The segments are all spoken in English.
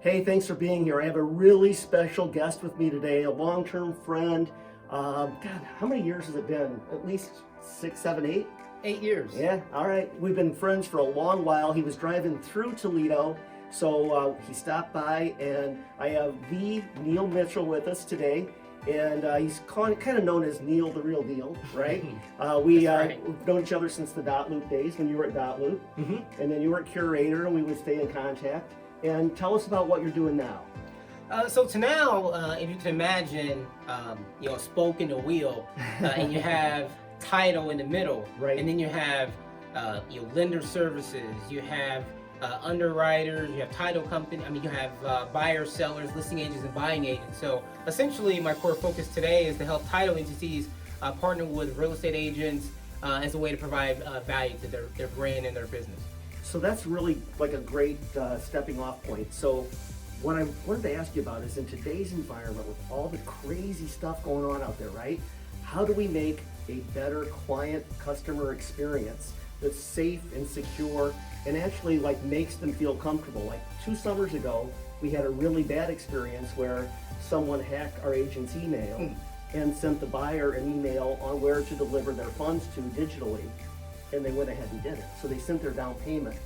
Hey, thanks for being here. I have a really special guest with me today, a long-term friend. God, how many years has it been? At least 6, 7, 8? 8 years. Yeah, all right. We've been friends for a long while. He was driving through Toledo, so he stopped by, and I have the Neal Mitchell with us today. And he's kind of known as Neal the Real Deal, right? We've known each other since the Dot Loop days when you were at Dot Loop. And then you were at Curator, and we would stay in contact. And tell us about what you're doing now. So to now, if you can imagine, a spoke in the wheel, and you have title in the middle, Right. And then you have lender services, you have underwriters, you have title company. I mean, you have buyers, sellers, listing agents, and buying agents. So essentially, my core focus today is to help title entities partner with real estate agents as a way to provide value to their brand and their business. So that's really like a great stepping off point. So what I wanted to ask you about is, in today's environment with all the crazy stuff going on out there, right? How do we make a better client customer experience that's safe and secure and actually like makes them feel comfortable? Like 2 summers ago, we had a really bad experience where someone hacked our agent's email and sent the buyer an email on where to deliver their funds to digitally. And they went ahead and did it. So they sent their down payment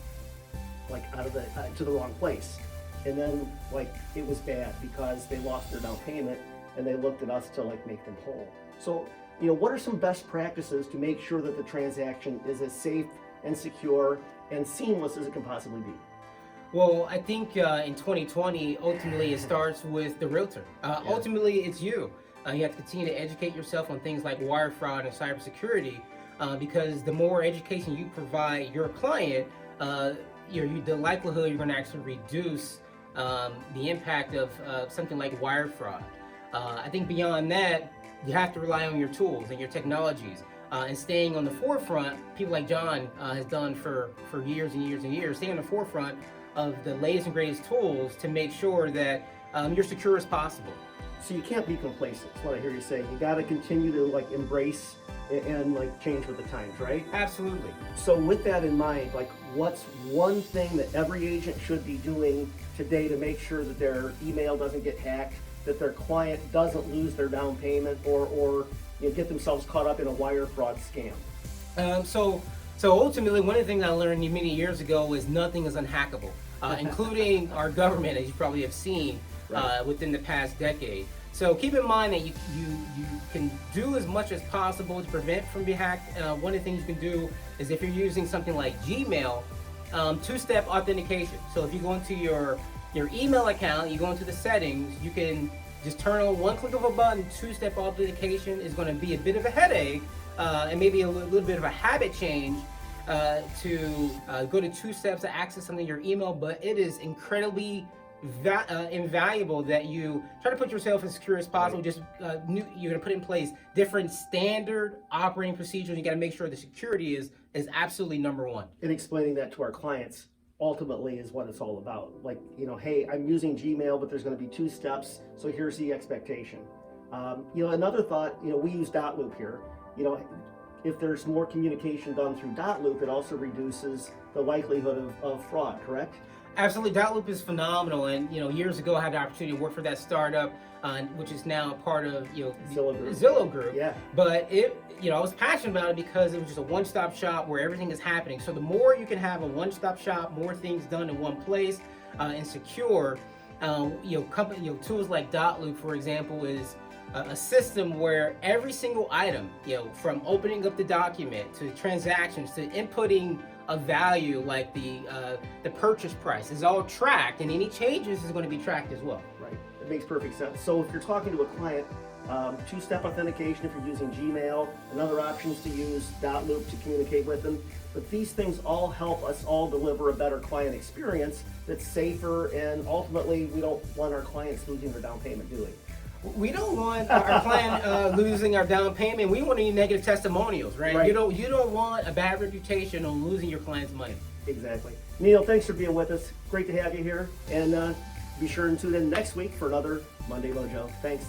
like out of to the wrong place. And then like it was bad because they lost their down payment and they looked at us to like make them whole. So, what are some best practices to make sure that the transaction is as safe and secure and seamless as it can possibly be? Well, I think in 2020, ultimately it starts with the realtor. Ultimately, it's you. You have to continue to educate yourself on things like wire fraud and cybersecurity. Because the more education you provide your client, the likelihood you're going to actually reduce the impact of something like wire fraud. I think beyond that, you have to rely on your tools and your technologies and staying on the forefront. People like John has done for years and years and years, staying on the forefront of the latest and greatest tools to make sure that you're secure as possible. So you can't be complacent, is what I hear you saying. You got to continue to like embrace and like change with the times, right? Absolutely. So with that in mind, like what's one thing that every agent should be doing today to make sure that their email doesn't get hacked, that their client doesn't lose their down payment or get themselves caught up in a wire fraud scam? So ultimately, one of the things I learned many years ago is nothing is unhackable, including our government, as you probably have seen within the past decade. So keep in mind that you can do as much as possible to prevent from being hacked. One of the things you can do is, if you're using something like Gmail, 2-step authentication. So if you go into your email account, you go into the settings, you can just turn on one click of a button. 2-step authentication is going to be a bit of a headache and maybe a little bit of a habit change to go to 2 steps to access something in your email, but it is incredibly invaluable that you try to put yourself as secure as possible. Just you're going to put in place different standard operating procedures. You got to make sure the security is absolutely number one. And explaining that to our clients ultimately is what it's all about. Like, hey, I'm using Gmail, but there's going to be 2 steps, so here's the expectation. Another thought, we use Dot Loop here. If there's more communication done through Dot Loop, it also reduces the likelihood of fraud, correct? Absolutely. Dot Loop is phenomenal, and years ago I had the opportunity to work for that startup, which is now part of Zillow Group. Yeah. But I was passionate about it because it was just a one-stop shop where everything is happening. So the more you can have a one-stop shop, more things done in one place, and secure. Tools like Dot Loop, for example, is a system where every single item, from opening up the document to transactions to inputting a value like the purchase price, is all tracked, and any changes is going to be tracked as well. Right. It makes perfect sense. So if you're talking to a client, 2-step authentication if you're using Gmail, and other options to use Dot Loop to communicate with them. But these things all help us all deliver a better client experience that's safer, and ultimately we don't want our clients losing their down payment, do we? We don't want our client losing our down payment. We want any negative testimonials, right? You don't want a bad reputation on losing your client's money. Exactly. Neal, thanks for being with us. Great to have you here. And be sure and tune in next week for another Monday Mojo. Thanks.